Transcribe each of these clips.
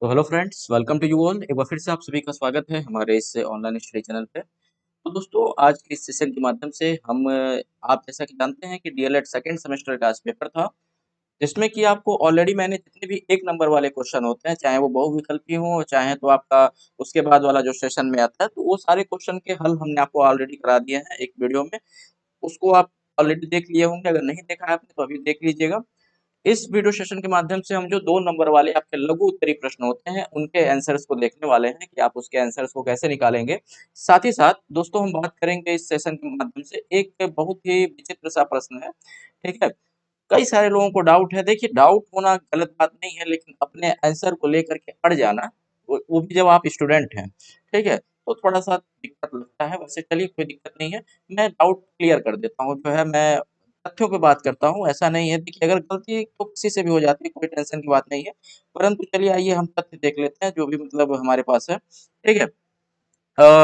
तो hello friends, welcome to you all. एक बार फिर से आप सभी का स्वागत है हमारे इस ऑनलाइन स्टडी चैनल पे। तो दोस्तों, आज के इस सेशन के माध्यम से हम आप जैसा कि जानते हैं कि डीएलएड सेकंड सेमेस्टर का आज पेपर था, जिसमें कि आपको ऑलरेडी मैंने जितने भी एक नंबर वाले क्वेश्चन होते हैं, चाहे वो बहुविकल्पी हो, चाहे तो आपका उसके बाद वाला जो सेशन में आता है, तो वो सारे क्वेश्चन के हल हमने आपको ऑलरेडी करा दिए हैं एक वीडियो में। उसको आप ऑलरेडी देख लिए होंगे, अगर नहीं देखा है आपने तो अभी देख लीजिएगा। इस वीडियो सेशन के माध्यम से हम जो 2 नंबर वाले आपके लघु उत्तरीय प्रश्न होते हैं, उनके आंसर्स को देखने वाले हैं कि आप उसके आंसर्स को कैसे निकालेंगे। साथ ही साथ दोस्तों, हम बात करेंगे इस सेशन के माध्यम से एक बहुत ही विचित्र सा प्रश्न है, ठीक है? कई सारे लोगों को डाउट है। देखिए, डाउट होना गलत बात नहीं है, लेकिन अपने आंसर को लेकर के अड़ जाना, वो भी जब आप स्टूडेंट हैं, ठीक है? तो थोड़ा-सा दिक्कत लगता है। वैसे चलिए, कोई दिक्कत नहीं है, मैं डाउट क्लियर कर देता हूँ। जो है, मैं तथ्यों पे बात करता हूँ, ऐसा नहीं है। देखिए, अगर गलती तो किसी से भी हो जाती है, कोई टेंशन की बात नहीं है। परंतु चलिए, आइए हम तथ्य देख लेते हैं जो भी मतलब हमारे पास है, ठीक है?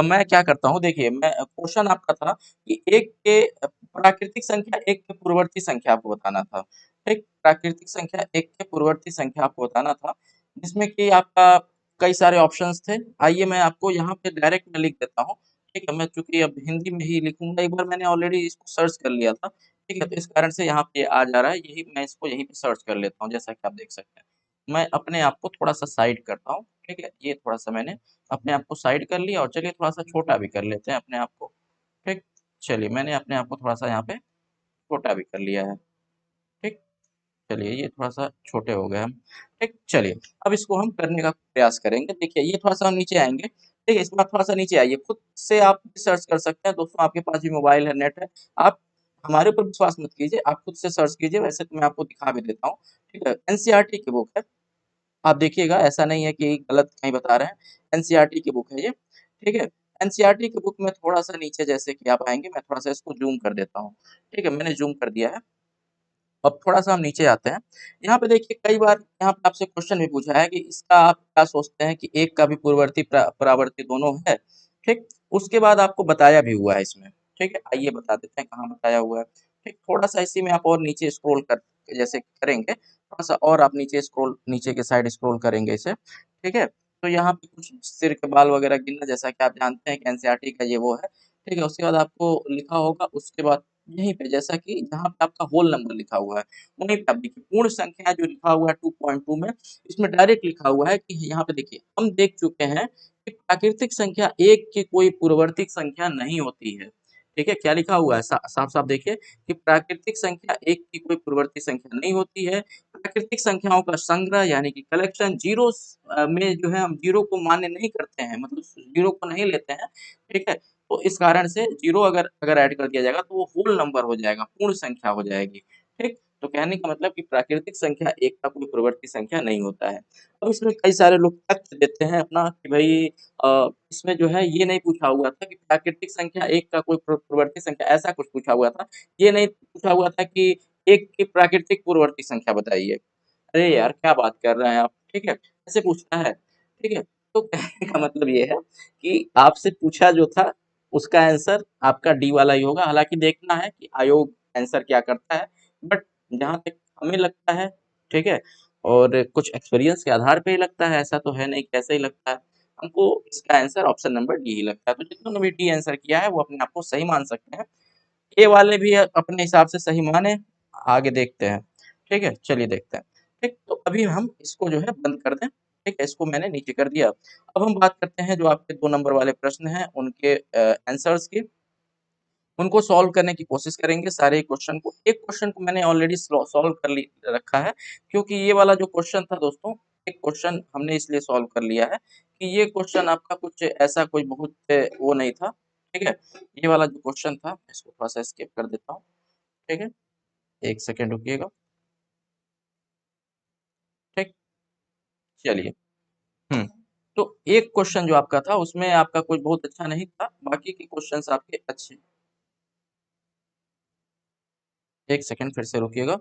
मैं क्या करता हूँ, देखिए, मैं क्वेश्चन आपका था कि एक के प्राकृतिक संख्या एक के पूर्ववर्ती संख्या आपको बताना था। ठीक, प्राकृतिक संख्या एक के पूर्ववर्ती संख्या आपको बताना था, जिसमें कि आपका कई सारे ऑप्शंस थे। आइए, मैं आपको यहाँ पे डायरेक्ट में लिख देता हूँ। ठीक है, मैं चूंकि अब हिंदी में ही लिखूंगा, एक बार मैंने ऑलरेडी इसको सर्च कर लिया था। ठीक है, तो इस कारण से यहाँ पे आ जा रहा है, यही मैं इसको यहीं पे सर्च कर लेता हूँ, जैसा कि आप देख सकते हैं। मैं अपने आप को थोड़ा सा साइड करता हूँ। ठीक है, ये थोड़ा सा मैंने अपने आप को साइड कर लिया, और चलिए थोड़ा-सा छोटा भी कर लेते हैं अपने आप को। ठीक? चलिए, मैंने अपने आप को थोड़ा-सा यहाँ पे छोटा भी कर लिया है। ठीक? चलिए, ये थोड़ा-सा छोटे हो गए हम। ठीक? चलिए, अब इसको हम करने का प्रयास करेंगे। देखिए, ये थोड़ा-सा हम नीचे आएँगे। ठीक है? इस बार थोड़ा-सा नीचे आइए। खुद से आप सर्च कर सकते हैं। दोस्तों, आपके पास भी मोबाइल है, नेट है। आप हमारे ऊपर विश्वास मत कीजिए, आप खुद से सर्च कीजिए। वैसे तो मैं आपको दिखा भी देता हूँ। ठीक है? एनसीईआरटी की बुक है। आप देखिएगा, ऐसा नहीं है कि गलत कहीं बता रहे हैं। एनसीईआरटी की बुक है ये, ठीक है? एनसीईआरटी की बुक में थोड़ा-सा नीचे जैसे कि आप आएँगे, मैं थोड़ा-सा इसको ज़ूम कर देता हूँ। ठीक है, मैंने ज़ूम कर दिया है। अब थोड़ा-सा हम नीचे आते हैं। यहाँ पे देखिए, कई बार यहाँ पे आपसे क्वेश्चन भी पूछा है कि इसका आप क्या सोचते हैं कि एक का भी पूर्ववर्ती परावर्ती दोनों है, ठीक? उसके बाद आपको बताया भी हुआ है इसमें, ठीक है? आइए बता देते हैं कहाँ बताया हुआ है, ठीक? थोड़ा-सा इसी में आप और नीचे स्क्रॉल कर जैसे करेंगे, थोड़ा-सा और आप नीचे स्क्रॉल नीचे के साइड स्क्रॉल करेंगे इसे, ठीक है? तो यहाँ पे कुछ सिर के बाल वगैरह गिनना, जैसा कि आप जानते हैं कि एनसीईआरटी का ये वो है, ठीक है? उसके बाद आपको लिखा होगा, उसके बाद यहीं पे जैसा कि जहाँ पे आपका होल नंबर लिखा हुआ है, वहीं पे आप देखिए पूर्ण संख्या जो लिखा हुआ है 2.2 में, इसमें डायरेक्ट लिखा हुआ है कि यहाँ पे देखिए, हम देख चुके हैं कि प्राकृतिक संख्या 1 की कोई पूर्ववर्ती संख्या नहीं होती है। ठीक है? क्या लिखा हुआ है? साफ-साफ देखिए कि प्राकृतिक संख्या 1 की कोई पूर्ववर्ती संख्या नहीं होती है। प्राकृतिक संख्याओं का संग्रह यानी कि कलेक्शन ज़ीरोस में जो है, हम ज़ीरो को मान्य नहीं करते हैं, मतलब ज़ीरो को नहीं लेते हैं। ठीक है? तो इस कारण से जीरो अगर अगर ऐड कर दिया जाएगा, तो वो होल नंबर हो जाएगा, पूर्ण संख्या हो जाएगी। ठीक? तो कहने का मतलब कि प्राकृतिक संख्या एक का कोई पूर्ववर्ती संख्या नहीं होता है। अब इसमें कई सारे लोग तथ्य देते हैं अपना कि भई इसमें जो है, ये नहीं पूछा हुआ था कि प्राकृतिक संख्या एक का कोई पूर्ववर्ती संख्या, ऐसा कुछ पूछा हुआ था। ये नहीं पूछा हुआ था कि एक की प्राकृतिक पूर्ववर्ती संख्या बताइए। अरे यार! क्या बात कर रहे हैं आप? ठीक है? ऐसे पूछता है, ठीक है? तो कहने का मतलब ये है कि आपसे पूछा जो था, उसका आंसर आपका डी वाला ही होगा। हालाँकि देखना है कि आयोग आंसर क्या करता है, बट जहाँ तक हमें लगता है, ठीक है? और कुछ एक्सपीरियंस के आधार पे ही लगता है, ऐसा तो है नहीं कि ऐसे ही लगता है। हमको इसका आंसर ऑप्शन नंबर डी ही लगता है। तो जितनों ने भी डी आंसर किया है, वो अपने आप को सही मान सकते हैं। ए वाले भी अपने हिसाब से सही माने, आगे देखते हैं। ठीक है? चलिए देखते हैं। ठीक, तो अभी हम इसको जो है बंद कर दें। ठीक है? इसको मैंने नीचे कर दिया। अब हम बात करते हैं जो आपके 2 नंबर वाले प्रश्न हैं, उनके आंसर्स की। उनको सॉल्व करने की कोशिश करेंगे सारे क्वेश्चन को। एक क्वेश्चन को मैंने ऑलरेडी सॉल्व कर ली रखा है, क्योंकि ये वाला जो क्वेश्चन था दोस्तों, एक क्वेश्चन हमने इसलिए सॉल्व कर लिया है कि ये क्वेश्चन आपका कुछ ऐसा कोई बहुत वो नहीं था। ठीक है? ये वाला जो क्वेश्चन था, इसको थोड़ा-सा स्किप कर देता हूँ। ठीक है? 1 सेकंड रुकिएगा। ठीक, चलिए। हुँ, तो एक क्वेश्चन जो आपका था, उसमें आपका कुछ बहुत अच्छा नहीं था, बाकी के क्वेश्चन्स आपके अच्छे। 1 सेकंड फिर से रुकिएगा।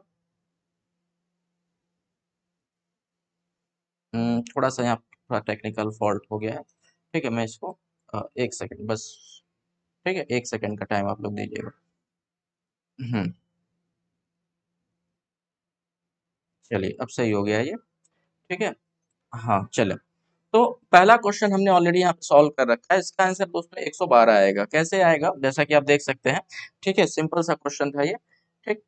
थोड़ा-सा यहाँ थोड़ा टेक्निकल फॉल्ट हो गया है। ठीक है, मैं इसको 1 सेकंड बस। ठीक है, 1 सेकंड का टाइम आप लोग दीजिएगा। हुँ, चलिए अब सही हो गया ये। ठीक है? हाँ, चलें। तो पहला क्वेश्चन हमने ऑलरेडी यहाँ पे सॉल्व कर रखा है। इसका आंसर दोस्तों 112 आएगा। कैसे आएगा? जैसा कि आप देख सकते हैं। ठीक है, सिंपल सा क्वेश्चन था ये। ठीक,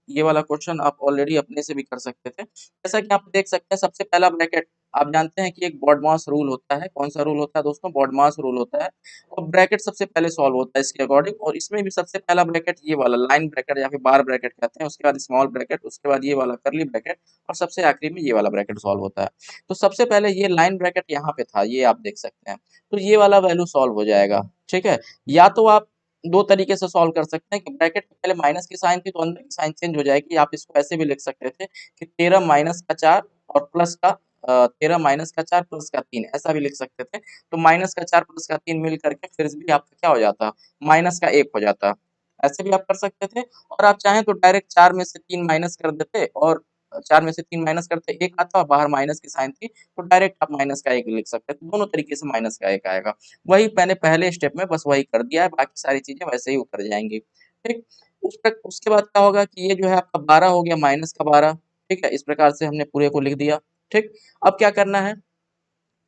ये वाला क्वेश्चन आप ऑलरेडी अपने से भी कर सकते थे। जैसा कि आप देख सकते हैं, सबसे पहला ब्रैकेट आप जानते हैं कि एक बॉडमास रूल होता है। कौन सा रूल होता है दोस्तों? बॉडमास रूल होता है। और ब्रैकेट सबसे पहले सॉल्व होता है इसके अकॉर्डिंग, और इसमें भी सबसे पहला ब्रैकेट ये वाला लाइन ब्रैकेट या फिर बार ब्रैकेट कहते हैं, उसके बाद स्मॉल ब्रैकेट, उसके बाद ये वाला करली ब्रैकेट, और सबसे आखिरी में ये वाला ब्रैकेट सॉल्व होता है। तो सबसे पहले ये लाइन ब्रैकेट यहाँ पे था, ये आप देख सकते हैं। तो ये वाला वैल्यू सॉल्व हो जाएगा। ठीक है, या तो आप दो तरीके से सॉल्व कर सकते हैं कि ब्रैकेट के पहले माइनस की साइन थी तो अंदर की साइन चेंज हो जाएगी। आप इसको ऐसे भी लिख सकते थे कि 13 माइनस का 4 और प्लस का 13 माइनस का 4 प्लस का 3, ऐसा भी लिख सकते थे। तो माइनस का 4 प्लस का 3 मिल करके फिर भी आपका क्या हो जाता? माइनस का 1 हो जाता। ऐसे भी आप कर सकते थे, और आप चाहें तो डायरेक्ट 4 में से 3 माइनस कर देते, और 4 में से 3 माइनस करते 1 आता, और बाहर माइनस की साइन थी तो डायरेक्ट आप माइनस का 1 लिख सकते हैं। तो दोनों तरीके से माइनस का 1 आएगा। वही मैंने पहले स्टेप में बस वही कर दिया है, बाकी सारी चीजें वैसे ही उतर जाएंगी। ठीक, उसके बाद क्या होगा कि ये जो है आपका 12 हो गया, माइनस का 12। ठीक है, इस प्रकार से हमने पूरे को लिख दिया। ठीक, अब क्या करना है?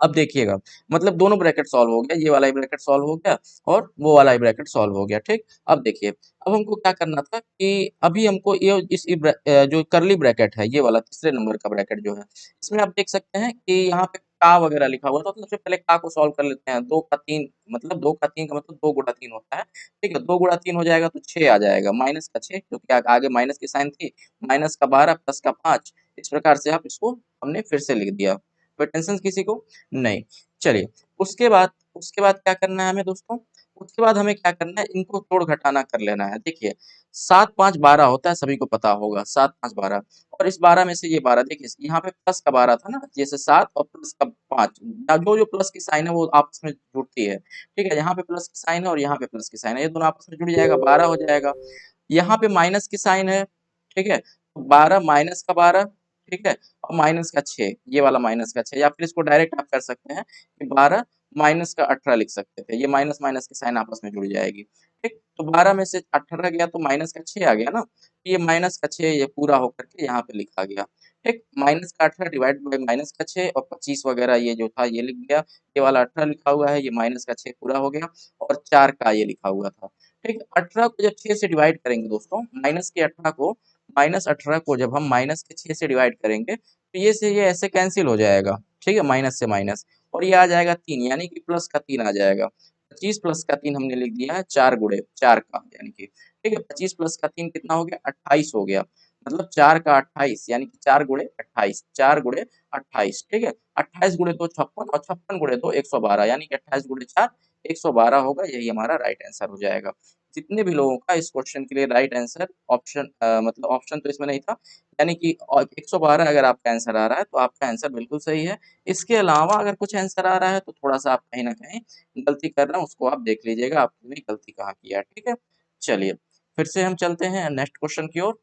अब देखिएगा, मतलब दोनों ब्रैकेट सॉल्व हो गया, ये वाला ही ब्रैकेट सॉल्व हो गया और वो वाला ही ब्रैकेट सॉल्व हो गया। ठीक, अब देखिए, अब हमको क्या करना था कि अभी हमको ये जो करली ब्रैकेट है, ये वाला तीसरे नंबर का ब्रैकेट जो है, इसमें आप देख सकते हैं कि यहाँ पे का वगैरह लिखा हुआ था। तो सबसे पहले का को सॉल्व कर लेते हैं। 2 का 3 मतलब 2 का 3 का मतलब 2 गुणा 3 होता है। ठीक है, 2 गुणा 3 हो जाएगा तो 6 आ जाएगा, माइनस का 6, क्योंकि आगे माइनस की साइन थी। माइनस का 12 प्लस का 5, इस प्रकार से आप इसको हमने फिर से लिख दिया। कोई टेंशन किसी को नहीं। चलिए, उसके बाद क्या करना है हमें दोस्तों? उसके बाद हमें क्या करना है, इनको तोड़ घटाना कर लेना है। देखिए, 7 5 12 होता है, सभी को पता होगा 7 5 12। और इस 12 में से ये 12 देखिए, यहाँ पे प्लस का 12 था ना, जैसे 7 और प्लस का 5, जो जो प्लस की साइन है वो आपस में जुड़ती है। ठीक है, यहाँ पे प्लस की साइन है और यहाँ पे प्लस की साइन है, ये दोनों आपस में जुड़ जाएगा, 12 हो जाएगा। यहाँ पे माइनस की साइन है। ठीक है, तो 12 माइनस का 12। ठीक है, और माइनस का 6, ये वाला माइनस का 6, या फिर इसको डायरेक्ट आप कर सकते हैं कि 12 माइनस का 18 लिख सकते थे। ये माइनस माइनस की साइन आपस में जुड़ जाएगी। ठीक, तो 12 में से 18 गया तो माइनस का 6 आ गया ना, तो ये माइनस का 6 ये पूरा होकर के यहाँ पे लिखा गया। ठीक, माइनस का 18 डिवाइड बाई माइनस का 6 और 25 वगैरह ये जो था ये लिख गया। ये वाला 18 लिखा हुआ है, ये माइनस का 6 पूरा हो गया, और 4 का ये लिखा हुआ था। ठीक, 18 को जब 6 से डिवाइड करेंगे दोस्तों, माइनस 18 को जब हम माइनस के 6 से डिवाइड करेंगे तो ये से ये ऐसे कैंसिल हो जाएगा। ठीक है, माइनस से माइनस, और ये आ जाएगा 3, यानी कि प्लस का 3 आ जाएगा। 25 प्लस का 3 हमने लिख दिया है 4 गुणे 4 का, यानी कि ठीक है, 25 प्लस का 3 कितना हो गया? 28 हो गया। मतलब 4 का 28, यानी कि 4 गुणे 28, 4 गुणे 28। ठीक है, 28 गुणे 2 56, और 56 गुणे 2 112, यानी कि 28 गुणे 4 112 होगा। यही हमारा राइट आंसर हो जाएगा। जितने भी लोगों का इस क्वेश्चन के लिए राइट आंसर ऑप्शन मतलब ऑप्शन तो इसमें नहीं था, यानी कि 112 अगर आपका आंसर आ रहा है तो आपका आंसर बिल्कुल सही है। इसके अलावा अगर कुछ आंसर आ रहा है तो थोड़ा सा आप कहीं ना कहीं गलती कर रहे हैं, उसको आप देख लीजिएगा आपने गलती कहाँ किया है। ठीक है, चलिए, फिर से हम चलते हैं नेक्स्ट क्वेश्चन की ओर।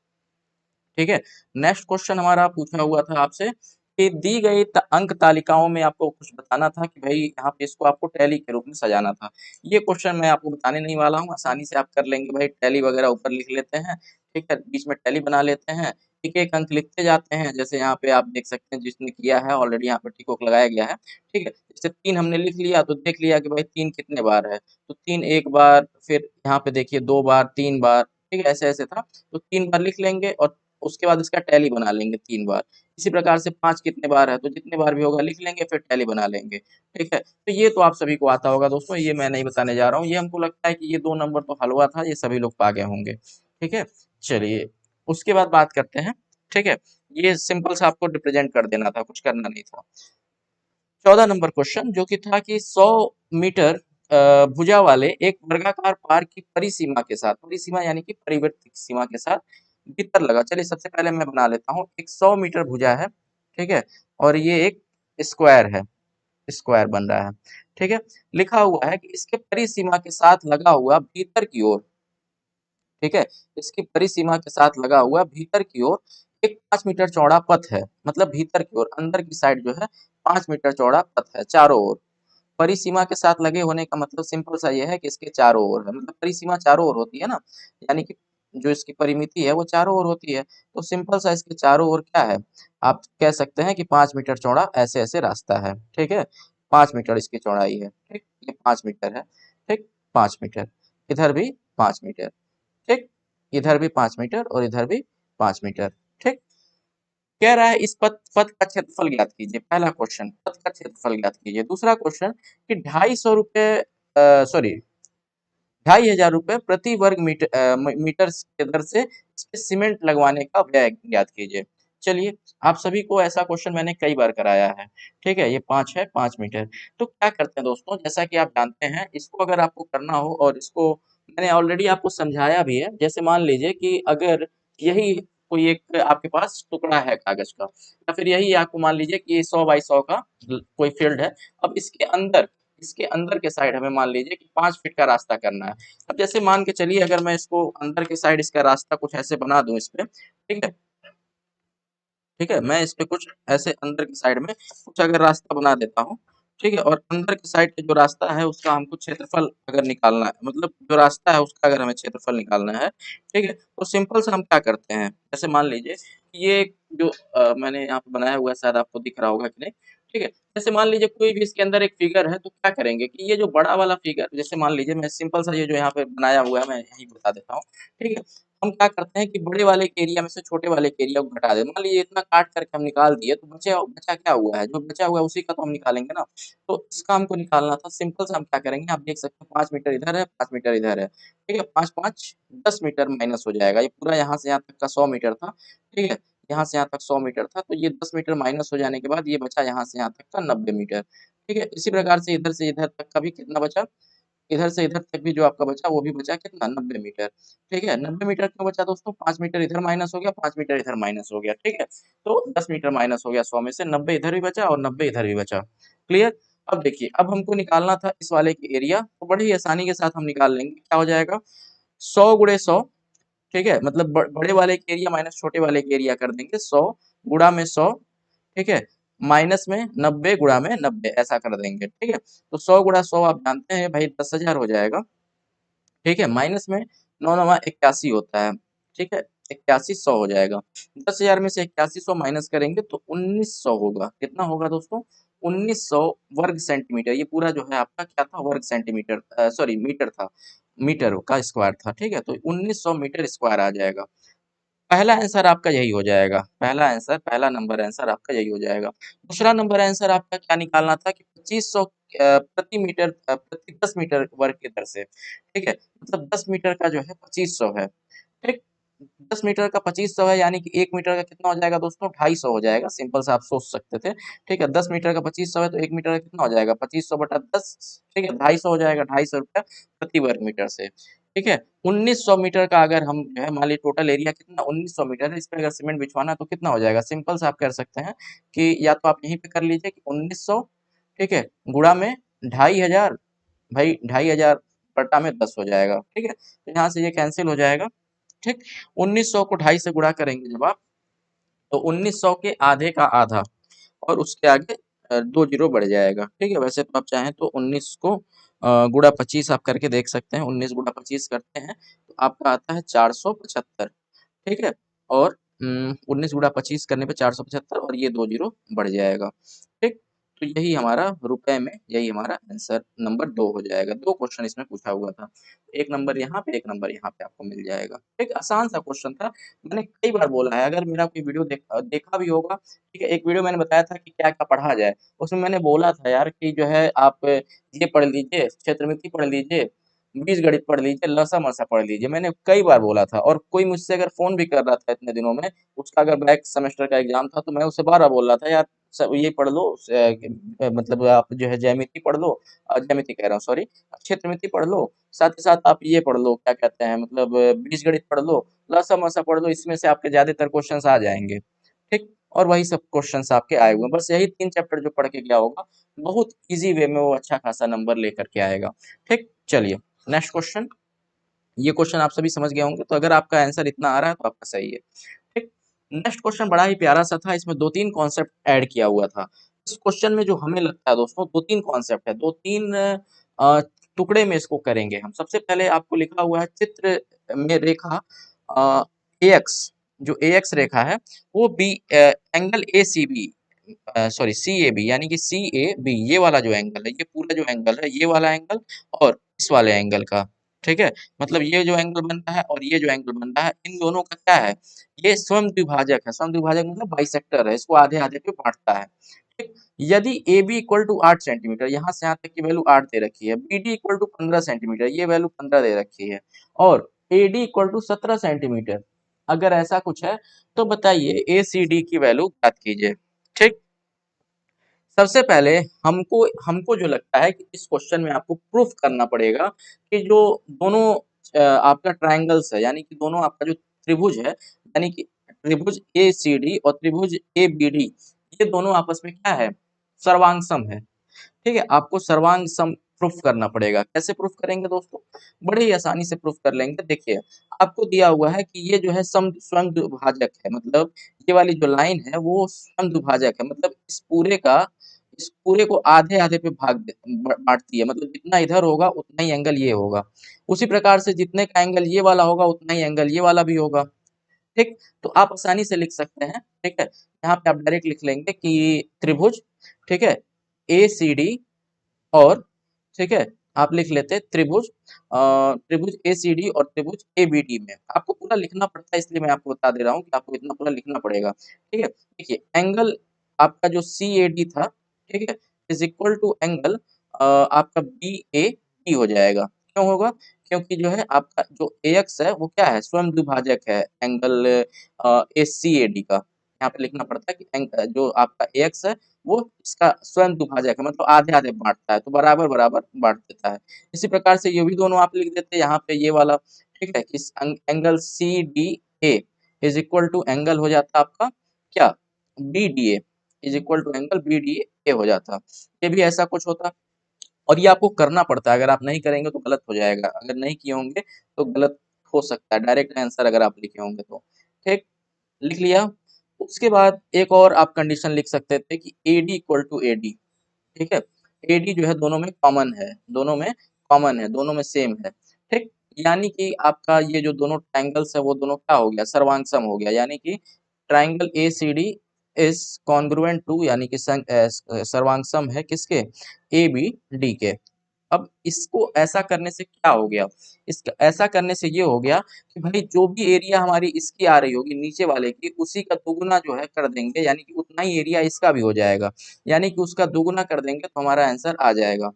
ठीक है, नेक्स्ट क्वेश्चन हमारा पूछा हुआ था आपसे कि दी गई अंक तालिकाओं में आपको कुछ बताना था कि भाई यहाँ पे इसको आपको टैली के रूप में सजाना था। ये क्वेश्चन मैं आपको बताने नहीं वाला हूँ, आसानी से आप कर लेंगे भाई। टैली वगैरह ऊपर लिख लेते हैं। ठीक है, बीच में टैली बना लेते हैं, एक एक अंक लिखते जाते हैं। जैसे यहाँ पे आप देख सकते हैं, जिसने किया है ऑलरेडी यहाँ पे टिक ओक लगाया गया है। ठीक है, जैसे 3 हमने लिख लिया तो देख लिया कि भाई 3 कितने बार है, तो 3 एक बार, फिर यहाँ पे देखिए 2 बार, 3 बार। ठीक है, ऐसे ऐसे था, तो 3 बार लिख लेंगे और उसके बाद इसका टैली बना लेंगे 3 बार। इसी प्रकार से 5 कितने बार है, तो जितने बार भी होगा लिख लेंगे, फिर टैली बना लेंगे। ठीक है, तो ये तो आप सभी को आता होगा दोस्तों, ये मैं नहीं बताने जा रहा हूँ। ये हमको लगता है कि ये 2 नंबर तो हलवा था, ये सभी लोग पा गए होंगे। ठीक है, चलिए, उसके बाद बात करते हैं। ठीक है, ये सिंपल सा आपको रिप्रेजेंट कर देना था, कुछ करना नहीं था। 14 नंबर क्वेश्चन जो कि था कि 100 मीटर भुजा वाले एक वर्गाकार पार की परिसीमा के साथ, परिसीमा यानी कि परिवर्तित सीमा के साथ भीतर लगा। चलिए, सबसे पहले मैं बना लेता हूँ। एक 100 मीटर भुजा है। ठीक है, और ये एक स्क्वायर है, स्क्वायर बन रहा है। ठीक है, लिखा हुआ है कि इसके परिसीमा के साथ लगा हुआ भीतर की ओर। ठीक है, इसकी परिसीमा के साथ लगा हुआ भीतर की ओर एक 5 मीटर चौड़ा पथ है। मतलब भीतर की ओर, अंदर की साइड जो है 5 मीटर चौड़ा पथ है चारों ओर। परिसीमा के साथ लगे होने का मतलब सिंपल सा ये है कि इसके चारों ओर है। मतलब परिसीमा चारों ओर होती है ना, यानी कि जो इसकी परिमिति है वो चारों ओर होती है। तो सिंपल सा इसके चारों ओर क्या है, आप कह सकते हैं कि 5 मीटर चौड़ा ऐसे ऐसे रास्ता है। ठीक है, 5 मीटर इसकी चौड़ाई है, ठीक, ये 5 मीटर है, ठीक, 5 मीटर, इधर भी 5 मीटर, ठीक, इधर भी 5 मीटर और इधर भी 5 मीटर, ठीक। कह रहा है इस पथ पथ का क्षेत्रफल ज्ञात कीजिए, पहला क्वेश्चन पथ का क्षेत्रफल ज्ञात कीजिए। दूसरा क्वेश्चन कि 250 रुपये सॉरी 2500 रुपये प्रति वर्ग मीटर के दर से इस पे सीमेंट लगवाने का व्यय ज्ञात कीजिए। चलिए, आप सभी को ऐसा क्वेश्चन मैंने कई बार कराया है, ठीक है, ये 5 मीटर। तो क्या करते हैं दोस्तों, जैसा कि आप जानते हैं, इसको अगर आपको करना हो और इसको मैंने ऑलरेडी आपको समझाया भी है। जैसे मान लीजिए कि अगर यही कोई एक आपके पास टुकड़ा है कागज का, या फिर यही आपको मान लीजिए कि 100 बाई 100 का कोई फील्ड है। अब इसके अंदर के साइड हमें मान लीजिए कि 5 फीट का रास्ता करना है। अब जैसे मान के चलिए, अगर मैं इसको अंदर के साइड इसका रास्ता कुछ ऐसे बना दूं इस पे, ठीक है, ठीक है, मैं इस पे कुछ ऐसे अंदर की साइड में कुछ अगर रास्ता बना देता हूँ, ठीक है, और अंदर की साइड का जो रास्ता है उसका हमको क्षेत्रफल अगर निकालना है, मतलब जो रास्ता है उसका अगर हमें क्षेत्रफल निकालना है, ठीक है, तो सिंपल से हम क्या करते हैं, जैसे मान लीजिए कि ये जो मैंने यहाँ पे बनाया हुआ है, शायद आपको दिख रहा होगा कि नहीं, ठीक है, जैसे मान लीजिए कोई भी इसके अंदर एक फिगर है, तो क्या करेंगे कि ये जो बड़ा वाला फिगर, जैसे मान लीजिए मैं सिंपल सा ये जो यहाँ पे बनाया हुआ है मैं यही बता देता हूँ, ठीक है, हम क्या करते हैं कि बड़े वाले के एरिया में से छोटे वाले के एरिया को घटा दें। मान लीजिए इतना काट करके हम निकाल दिए, तो बचा क्या हुआ है, जो बचा हुआ है उसी का तो हम निकालेंगे ना। तो इसका हमको निकालना था, सिंपल से हम क्या करेंगे, आप देख सकते हैं 5 मीटर इधर है, 5 मीटर इधर है, ठीक है, 5 5 10 मीटर माइनस हो जाएगा। ये पूरा यहाँ से यहाँ तक का 100 मीटर था, ठीक है, यहाँ से यहाँ तक 100 मीटर था, तो ये 10 मीटर माइनस हो जाने के बाद ये बचा यहाँ से यहाँ तक का 90 मीटर, ठीक है। इसी प्रकार से इधर तक का भी कितना बचा, इधर से इधर तक भी जो आपका बचा वो भी बचा कितना, 90 मीटर, ठीक है। 90 मीटर क्यों बचा दोस्तों, 5 मीटर इधर माइनस हो गया, 5 मीटर इधर माइनस हो गया, ठीक है। तो 10 मीटर माइनस हो गया 100 में से, 90 इधर भी बचा और 90 इधर भी बचा। क्लियर। अब देखिए, अब हमको निकालना था इस वाले की एरिया, तो बड़ी ही आसानी के साथ हम निकाल लेंगे। क्या हो जाएगा, 100 × 100, ठीक है, मतलब बड़े वाले के एरिया माइनस छोटे वाले के एरिया कर देंगे, 100 × 100, ठीक है, माइनस में 90 × 90 ऐसा कर देंगे, ठीक है। तो 100 × 100 आप जानते हैं भाई 10,000 हो जाएगा, ठीक है, माइनस में 9 9 81 होता है, ठीक है, 81 100 हो जाएगा। 10,000 में से 81 100 माइनस करेंगे तो 1900 होगा। कितना होगा दोस्तों, 1900 वर्ग सेंटीमीटर। ये पूरा जो है आपका क्या था, वर्ग सेंटीमीटर, सॉरी मीटर था, मीटर का स्क्वायर था, ठीक है, तो 1900 मीटर स्क्वायर आ जाएगा। पहला आंसर आपका यही हो जाएगा, पहला आंसर, पहला नंबर आंसर आपका यही हो जाएगा। दूसरा नंबर आंसर आपका क्या निकालना था कि 2500 प्रति मीटर, प्रति 10 मीटर वर्ग की दर से, ठीक है, मतलब 10 मीटर का जो है 2500 है, ठीक। 10 मीटर का 2500 है, यानी कि 1 मीटर का कितना हो जाएगा दोस्तों, 250 हो जाएगा। सिंपल से आप सोच सकते थे, ठीक है, 10 मीटर का 2500 है तो 1 मीटर का कितना हो जाएगा, 2500/10, ठीक है, 250 हो जाएगा, 250 रुपया प्रति वर्ग मीटर से, ठीक है। 1900 मीटर का अगर हम जो है मान लीजिए टोटल एरिया कितना 1900 मीटर है, इस पे अगर सीमेंट बिछवाना है तो कितना हो जाएगा, सिंपल से आप कर सकते हैं कि या तो आप यहीं पे कर लीजिए कि 1900, ठीक है, गुणा में 2500, भाई 2500 बटा में 10 हो जाएगा, ठीक है, तो यहाँ से ये कैंसिल हो जाएगा, ठीक। 1900 को 2.5 से गुणा करेंगे जब आप, तो 1900 के आधे का आधा और उसके आगे 2 जीरो बढ़ जाएगा, ठीक है। वैसे तो आप चाहें तो 19 को गुणा 25 आप करके देख सकते हैं, 19 गुणा 25 करते हैं तो आपका आता है 475, ठीक है, और 19 गुणा 25 करने पे 475 और ये 2 जीरो बढ़ जाएगा, ठीक। तो यही हमारा रुपए में, यही हमारा आंसर नंबर 2 हो जाएगा। 2 क्वेश्चन इसमें पूछा हुआ था, एक नंबर यहाँ पे, एक नंबर यहाँ पे आपको मिल जाएगा। एक आसान सा क्वेश्चन था, मैंने कई बार बोला है, अगर मेरा कोई वीडियो देखा भी होगा, ठीक है, एक वीडियो मैंने बताया था कि क्या क्या पढ़ा जाए, उसमें मैंने बोला था यार कि जो है आप ये पढ़ लीजिए, क्षेत्रमिति पढ़ लीजिए, बीजगणित पढ़ लीजिए, लसा-मसा पढ़ लीजिए। मैंने कई बार बोला था, और कोई मुझसे अगर फ़ोन भी कर रहा था इतने दिनों में, उसका अगर बैक सेमेस्टर का एग्ज़ाम था, तो मैं उससे बार-बार बोल रहा था, यार ये पढ़ लो, मतलब आप जो है ज्यामिति पढ़ लो, ज्यामिति कह रहा हूँ सॉरी, क्षेत्रमिति पढ़ लो, साथ ही साथ आप ये पढ़ लो, क्या कहते हैं, मतलब बीजगणित पढ़ लो, लसा-मसा पढ़ लो, इसमें से आपके ज़्यादातर क्वेश्चन्स आ जाएँगे, ठीक? और वही सब क्वेश्चन्स आपके आए हुए हैं। बस यही 3 चैप्टर जो पढ़ के गया होगा, बहुत ईज़ी वे में वो अच्छा खासा नंबर लेकर के आएगा, ठीक? चलिए, नेक्स्ट क्वेश्चन। ये क्वेश्चन आप सभी समझ गए होंगे, तो अगर आपका आंसर इतना आ रहा है तो आपका सही है, ठीक। नेक्स्ट क्वेश्चन बड़ा ही प्यारा सा था, इसमें 2-3 कॉन्सेप्ट ऐड किया हुआ था। इस क्वेश्चन में जो हमें लगता है दोस्तों, 2-3 कॉन्सेप्ट है, 2-3 अ, टुकड़े में इसको करेंगे हम। सबसे पहले आपको लिखा हुआ है चित्र में रेखा AX, जो AX रेखा है वो angle ACB sorry C A B, यानी कि सी ए बी ये वाला जो एंगल है, ये पूरा जो एंगल है, ये वाला एंगल और इस वाले एंगल का, ठीक है, मतलब ये जो एंगल बन रहा है और ये जो एंगल बन रहा है, इन दोनों का क्या है, ये स्वद्विभाजक है। स्वद्विभाजक मतलब बाइसेक्टर है, इसको आधे आधे पे बांटता है। ठीक, यदि A B equal to 8 centimetre, यहाँ से यहाँ तक की वैल्यू 8 दे रखी है, B D equal to 15 centimetre, ये वैल्यू 15 दे रखी है, और A D equal to 17 centimetre, अगर ऐसा कुछ है तो बताइए ए सी डी की वैल्यू ज्ञात कीजिए। ठीक, सबसे पहले हमको हमको जो लगता है कि इस क्वेश्चन में आपको प्रूफ करना पड़ेगा कि जो दोनों आपका ट्रायंगल्स है, यानी कि दोनों आपका जो त्रिभुज है, यानी कि त्रिभुज ए सी डी और त्रिभुज ए बी डी, ये दोनों आपस में क्या है, सर्वांगसम है। ठीक है, आपको सर्वांग सम प्रूफ करना पड़ेगा। कैसे प्रूफ करेंगे दोस्तों, बड़े ही आसानी से प्रूफ कर लेंगे। देखिए, आपको दिया हुआ है कि ये जो है सम स्वयं द्विभाजक है, मतलब ये वाली जो लाइन है वो स्वयं द्विभाजक है, मतलब इस पूरे को आधे आधे पे बांटती है, मतलब जितना इधर होगा उतना ही एंगल ये होगा, उसी प्रकार से जितने का एंगल ये वाला होगा उतना ही एंगल ये वाला भी होगा। ठीक, तो आप आसानी से लिख सकते हैं। ठीक है, यहाँ पे आप डायरेक्ट लिख लेंगे कि त्रिभुज, ठीक है, ए सी डी और, ठीक है, आप लिख लेते हैं त्रिभुज, त्रिभुज ए सी डी और त्रिभुज ए बी डी में आपको पूरा लिखना पड़ता है, इसलिए मैं आपको बता दे रहा हूँ कि आपको इतना पूरा लिखना पड़ेगा। ठीक है, देखिए एंगल आपका जो सी ए डी था, ठीक है, इज इक्वल टू एंगल आपका बी ए डी हो जाएगा। क्यों होगा, क्योंकि जो है आपका जो ए एक्स है वो क्या है, स्वयं द्विभाजक है angle A C A D का। यहाँ पे लिखना पड़ता है कि जो आपका ए एक्स है वो इसका स्वयं दुभाजक है, मतलब आधे आधे बांटता है, तो बराबर बराबर बांट देता है। इसी प्रकार से ये भी दोनों आप लिख देते हैं यहाँ पे ये वाला। ठीक है, इस angle C D A is equal to angle हो जाता आपका क्या, B D A is equal to angle B D A हो जाता। ये भी ऐसा कुछ होता, और ये आपको करना पड़ता है, अगर आप नहीं करेंगे तो गलत हो जाएगा, अगर नहीं किए होंगे तो गलत हो सकता है, डायरेक्ट आंसर अगर आप लिखे होंगे तो। ठीक, लिख लिया। उसके बाद एक और आप कंडीशन लिख सकते थे कि A D equal to A D. ठीक है, ए डी जो है दोनों में कॉमन है, दोनों में कॉमन है, दोनों में सेम है। ठीक, यानी कि आपका ये जो दोनों ट्रायंगल्स है वो दोनों क्या हो गया, सर्वांग सम हो गया, यानी कि triangle A C D is congruent to, यानी कि सर्वांग सम है किसके, ए बी डी के। अब इसको ऐसा करने से क्या हो गया, इसका ऐसा करने से ये हो गया कि भाई जो भी एरिया हमारी इसकी आ रही होगी नीचे वाले की, उसी का दुगुना जो है कर देंगे, यानी कि उतना ही एरिया इसका भी हो जाएगा, यानी कि उसका दुगुना कर देंगे तो हमारा आंसर आ जाएगा।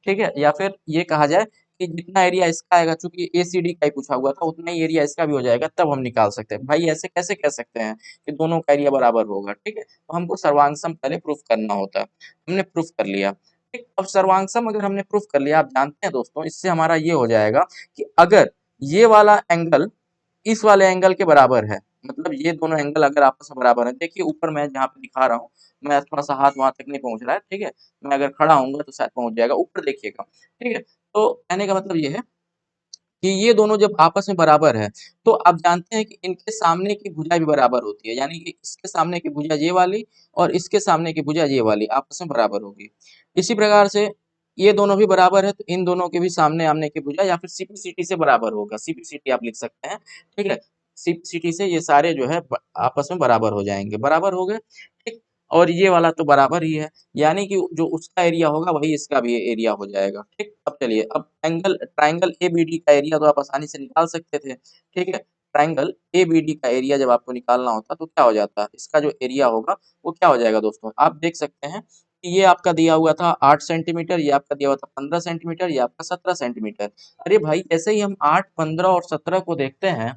ठीक है, या फिर ये कहा जाए कि जितना एरिया इसका आएगा, चूंकि ए सी डी का ही पूछा हुआ था, उतना ही एरिया इसका भी हो जाएगा, तब हम निकाल सकते हैं। भाई ऐसे कैसे कह सकते हैं कि दोनों का एरिया बराबर होगा। ठीक है, तो हमको सर्वांगसम पहले प्रूफ करना होता है, हमने प्रूफ कर लिया। ठीक, अब सर्वांगसम अगर हमने प्रूफ कर लिया, आप जानते हैं दोस्तों, इससे हमारा ये हो जाएगा कि अगर ये वाला एंगल इस वाले एंगल के बराबर है, मतलब ये दोनों एंगल अगर आपस में बराबर है, देखिए ऊपर मैं जहाँ पे दिखा रहा हूँ, मैं थोड़ा सा हाथ वहां तक नहीं पहुंच रहा है, ठीक है, मैं अगर खड़ा होऊंगा तो शायद पहुंच जाएगा, ऊपर देखिएगा। ठीक है, तो कहने का मतलब ये है कि ये दोनों जब आपस में बराबर है, तो आप जानते हैं कि इनके सामने की भुजा भी बराबर होती है, यानी कि इसके सामने की भुजा ये वाली और इसके सामने की भुजा ये वाली आपस में बराबर होगी। इसी प्रकार से ये दोनों भी बराबर है, तो इन दोनों के भी सामने आमने की भुजा या फिर सीपीसीटी से बराबर होगा, सीपीसीटी आप लिख सकते हैं। ठीक है, सीपीसीटी से ये सारे जो है आपस में बराबर हो जाएंगे, बराबर हो गए। ठीक, और ये वाला तो बराबर ही है, यानी कि जो उसका एरिया होगा वही इसका भी एरिया हो जाएगा। ठीक, अब चलिए, अब angle triangle A B D का एरिया तो आप आसानी से निकाल सकते थे। ठीक है, ट्राइंगल ए बी डी का एरिया जब आपको निकालना होता तो क्या हो जाता, इसका जो एरिया होगा वो क्या हो जाएगा दोस्तों, आप देख सकते हैं कि ये आपका दिया हुआ था 8 सेंटीमीटर, ये आपका दिया हुआ था 15 सेंटीमीटर, ये आपका 17 सेंटीमीटर। अरे भाई, जैसे ही हम 8, 15 और 17 को देखते हैं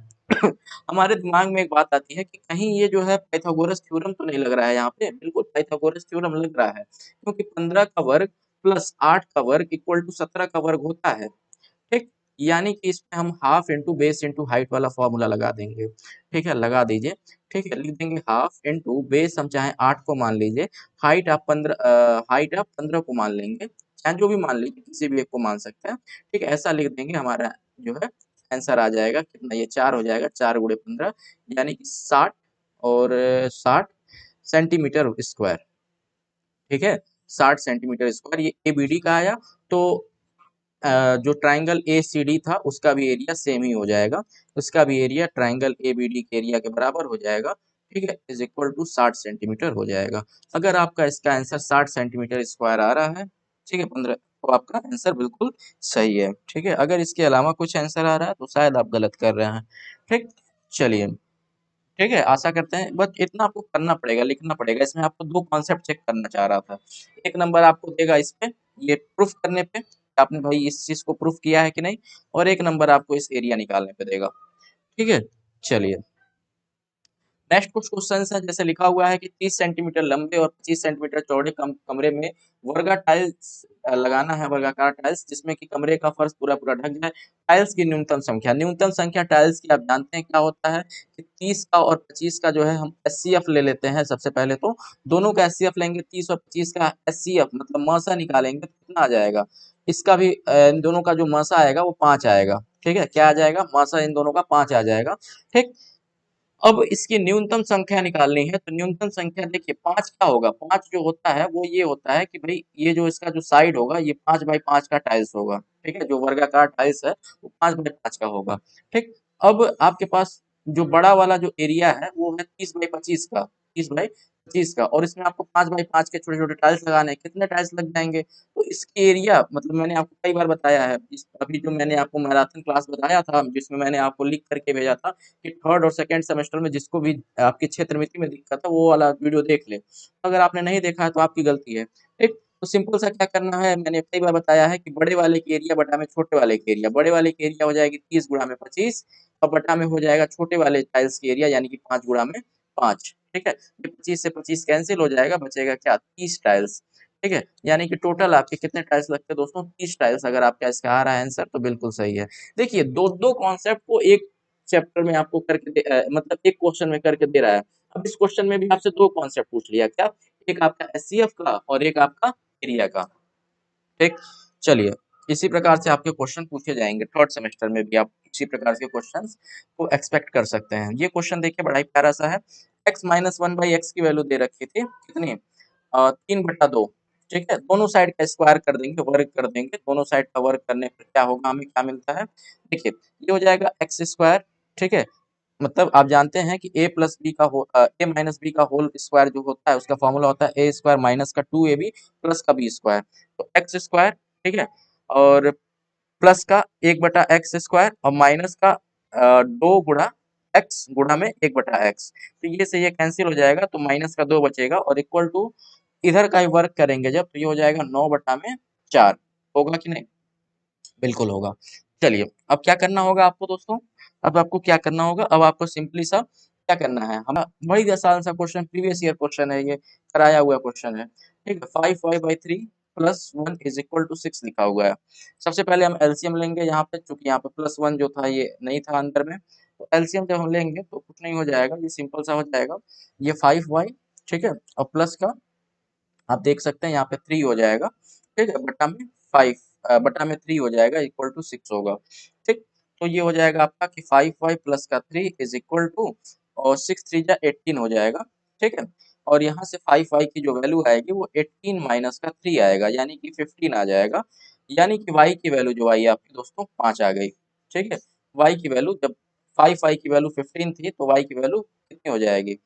हमारे दिमाग में एक बात आती है कि कहीं ये जो है पाइथागोरस थ्योरम तो नहीं लग रहा है, यहाँ पे बिल्कुल पाइथागोरस थ्योरम लग रहा है, क्योंकि 15 का वर्ग प्लस 8 का वर्ग इक्वल टू 17 का वर्ग होता है। ठीक, यानी कि इसमें हम half into base into height वाला फॉर्मूला लगा देंगे। ठीक है, लगा दीजिए। ठीक है, लिख देंगे हाफ इंटू बेस, हम चाहे 8 को मान लीजिए, हाइट आप 15 को मान लेंगे, चाहे जो भी मान लीजिए, किसी भी एक को मान सकते हैं। ठीक है, ऐसा लिख देंगे, हमारा जो है आंसर आ जाएगा कितना, ये 4 हो जाएगा, 4 गुणे 15, यानी कि 60 और 60 सेंटीमीटर स्क्वायर। ठीक है, 60 सेंटीमीटर स्क्वायर ये एबीडी का आया। तो जो ट्राइंगल ए सी डी था उसका भी एरिया सेम ही हो जाएगा, उसका भी area triangle A B D के एरिया के बराबर हो जाएगा। ठीक है, इज इक्वल टू 60 सेंटीमीटर हो जाएगा। अगर आपका इसका आंसर 60 सेंटीमीटर स्क्वायर आ रहा है, ठीक है 15, तो आपका आंसर बिल्कुल सही है। ठीक है, अगर इसके अलावा कुछ आंसर आ रहा है तो शायद आप गलत कर रहे हैं। ठीक, चलिए, ठीक है, आशा करते हैं बस इतना आपको करना पड़ेगा, लिखना पड़ेगा। इसमें आपको दो कॉन्सेप्ट चेक करना चाह रहा था। एक नंबर आपको देगा इस पे, ये प्रूफ करने पे कि आपने भाई इस चीज को प्रूफ किया है कि नहीं, और एक नंबर आपको इस एरिया निकालने पे देगा। ठीक है, चलिए, नेक्स्ट कुछ क्वेश्चन है। जैसे लिखा हुआ है कि 30 सेंटीमीटर लंबे और 25 सेंटीमीटर चौड़े कमरे में वर्गा टाइल्स लगाना है, वर्गाकार टाइल्स, जिसमें कि कमरे का फर्श पूरा पूरा ढक जाए। टाइल्स की न्यूनतम संख्या टाइल्स की आप जानते हैं क्या होता है कि 30 का और 25 का जो है हम एचसीएफ ले लेते हैं। सबसे पहले तो दोनों का एचसीएफ लेंगे, 30 और 25 का एचसीएफ मतलब मसा निकालेंगे तो कितना आ जाएगा। इसका भी इन दोनों का जो मसा आएगा वो 5 आएगा। ठीक है, क्या आ जाएगा, मसा इन दोनों का 5 आ जाएगा। ठीक, अब इसकी न्यूनतम संख्या निकालनी है, तो न्यूनतम संख्या देखिए 5 क्या होगा, 5 जो होता है वो ये होता है कि भाई ये जो इसका जो साइड होगा ये 5 बाई 5 का टाइल्स होगा। ठीक है, जो वर्गाकार टाइल्स है वो 5 बाई 5 का होगा। ठीक, अब आपके पास जो बड़ा वाला जो एरिया है वो है 30 बाई 25 का, 30 बाई 25 का, और इसमें आपको 5 बाई 5 के छोटे छोटे टाइल्स लगाने हैं। कितने टाइल्स लग जाएंगे, तो इसकी एरिया मतलब मैंने आपको कई बार बताया है, इस अभी जो मैंने आपको मैराथन क्लास बताया था जिसमें मैंने आपको लिख करके भेजा था कि थर्ड और सेकंड सेमेस्टर में जिसको भी आपकी क्षेत्रमिति में दिक्कत है वो वाला वीडियो देख ले। अगर आपने नहीं देखा है तो आपकी गलती है। ठीक, तो सिंपल सा क्या करना है, मैंने कई बार बताया है कि बड़े वाले की एरिया बटा में छोटे वाले की एरिया, बड़े वाले की एरिया हो जाएगी 30 गुणा में 25 और बटा में हो जाएगा छोटे वाले टाइल्स की एरिया यानी कि 5 गुणा में 5। ठीक है, ये 25 से 25 कैंसिल हो जाएगा, बचेगा क्या, 30 टाइल्स। ठीक है, यानी कि टोटल आपके कितने टाइल्स लगते हैं दोस्तों, 30 टाइल्स। अगर आपका इसका आ रहा है आंसर तो बिल्कुल सही है। देखिए दो दो कॉन्सेप्ट को एक चैप्टर में आपको करके मतलब एक क्वेश्चन में करके दे रहा है। अब इस क्वेश्चन में भी आपसे दो कॉन्सेप्ट पूछ लिया, क्या, एक आपका एचसीएफ का और एक आपका एरिया का। ठीक, चलिए, इसी प्रकार से आपके क्वेश्चन पूछे जाएंगे थर्ड सेमेस्टर में भी, आप इसी प्रकार के क्वेश्चंस को एक्सपेक्ट कर सकते हैं। ये क्वेश्चन देखिए बड़ा ही प्यारा सा है। x-1/x की वैल्यू दे रखी थी कितनी, 3/2। ठीक है, दोनों साइड का स्क्वायर कर देंगे, वर्ग कर देंगे, दोनों साइड का वर्ग करने पर क्या होगा, हमें क्या मिलता है। देखिए ये हो जाएगा एक्स स्क्वायर। ठीक है, मतलब आप जानते हैं कि ए माइनस बी का होल स्क्वायर जो होता है उसका फॉर्मूला होता है ए स्क्वायर माइनस का 2ab प्लस का बी स्क्वायर। तो एक्स स्क्वायर, ठीक है, और प्लस का 1/x स्क्वायर और माइनस का 2 गुणा एक्स गुणा में 1/x। तो ये से ये कैंसिल हो जाएगा तो माइनस का 2 बचेगा और इक्वल टू इधर का ही वर्क करेंगे जब, तो ये हो जाएगा 9/4। होगा कि नहीं, बिल्कुल होगा। चलिए, अब क्या करना होगा आपको दोस्तों, अब आपको क्या करना होगा, अब आपको सिंपली सा क्या करना है, हम बड़ी आसान सा क्वेश्चन, प्रीवियस ईयर क्वेश्चन है, ये कराया हुआ क्वेश्चन है। ठीक है, 5y/3 plus 1 is equal to 6 लिखा हुआ है। सबसे पहले हम एलसीएम लेंगे यहाँ पे, चूंकि यहाँ पे प्लस 1 जो था ये नहीं था अंदर में, तो एलसीएम जब हम लेंगे तो कुछ नहीं हो जाएगा, ये सिंपल सा हो जाएगा। ये 5y, ठीक है, और प्लस का आप देख सकते हैं यहाँ पे 3 हो जाएगा। ठीक है, बटा में 5, बटा में 3 हो जाएगा, इक्वल टू 6 होगा। ठीक, तो ये हो जाएगा आपका कि 5y प्लस का 3 इज इक्वल टू, और 6 3 जा 18 हो जाएगा। ठीक है, और यहाँ से 5y की जो वैल्यू आएगी वो 18 माइनस का 3 आएगा, यानी कि 15 आ जाएगा। यानी कि y की वैल्यू जो आई आपकी दोस्तों 5 आ गई। ठीक है, y की वैल्यू जब 5y की वैल्यू 15 थी तो y की वैल्यू कितनी हो जाएगी,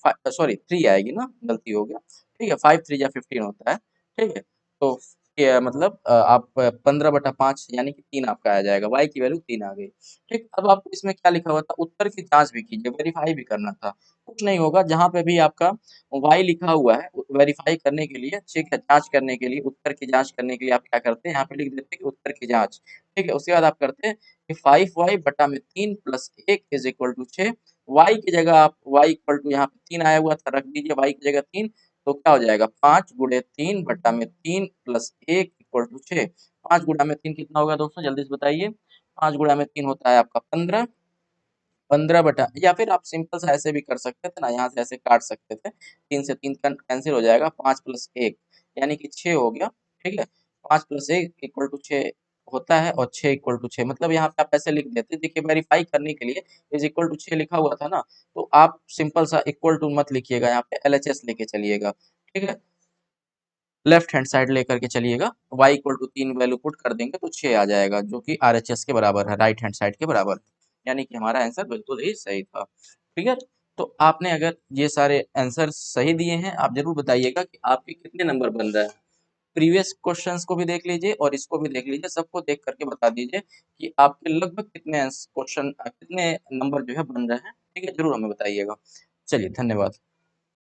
सॉरी 3 आएगी ना, गलती हो गया। ठीक है, 5 3 जा 15 होता है। ठीक है, तो ये मतलब आप 15/5 यानी कि 3 आपका आ जाएगा, y की वैल्यू 3 आ गई। ठीक, अब आपको इसमें क्या लिखा हुआ था, उत्तर की जांच भी कीजिए, वेरीफाई भी करना था। कुछ नहीं होगा, जहाँ पे भी आपका y लिखा हुआ है वेरीफाई करने के लिए, ठीक है, जांच करने के लिए, उत्तर की जांच करने के लिए आप क्या करते हैं, यहाँ पे लिख देते हैं कि उत्तर की जांच। ठीक है, उसके बाद आप करते हैं कि 5y बटा में 3 प्लस 1 इज इक्वल टू 6। y की जगह आप y इक्वल टू यहाँ पे 3 आया हुआ था, रख दीजिए y की जगह 3, तो क्या हो जाएगा, 5 गुणे 3 बटा में 3 प्लस 1 इक्वल टू 6। 5 गुणा में 3 कितना होगा दोस्तों, जल्दी से बताइए। 5 गुणा में 3 होता है आपका 15। 15 बटा, या फिर आप सिंपल सा ऐसे भी कर सकते थे ना, यहाँ से ऐसे काट सकते थे, 3 से 3 कैंसिल हो जाएगा, 5 प्लस 1 यानी कि 6 हो गया। ठीक है, 5 प्लस 1 इक्वल टू 6 होता है, और 6 इक्वल टू 6 मतलब यहाँ पे आप ऐसे लिख देते, देखिए वेरीफाई करने के लिए इज इक्वल टू 6 लिखा हुआ था ना, तो आप सिंपल सा इक्वल टू मत लिखिएगा, यहाँ पे एलएचएस लेके चलिएगा। ठीक है, लेफ्ट हैंड साइड लेकर के चलिएगा, y equal to 3 value put कर देंगे तो 6 आ जाएगा, जो कि आरएचएस के बराबर है, राइट हैंड साइड के बराबर, यानी कि हमारा आंसर बिल्कुल ही सही था। ठीक है, तो आपने अगर ये सारे आंसर सही दिए हैं, आप ज़रूर बताइएगा कि आपके कितने नंबर बन रहे हैं। प्रीवियस क्वेश्चंस को भी देख लीजिए और इसको भी देख लीजिए, सबको देख करके बता दीजिए कि आपके लगभग कितने क्वेश्चन कितने नंबर जो है बन रहे हैं, ठीक है? ज़रूर हमें बताइएगा। चलिए, धन्यवाद।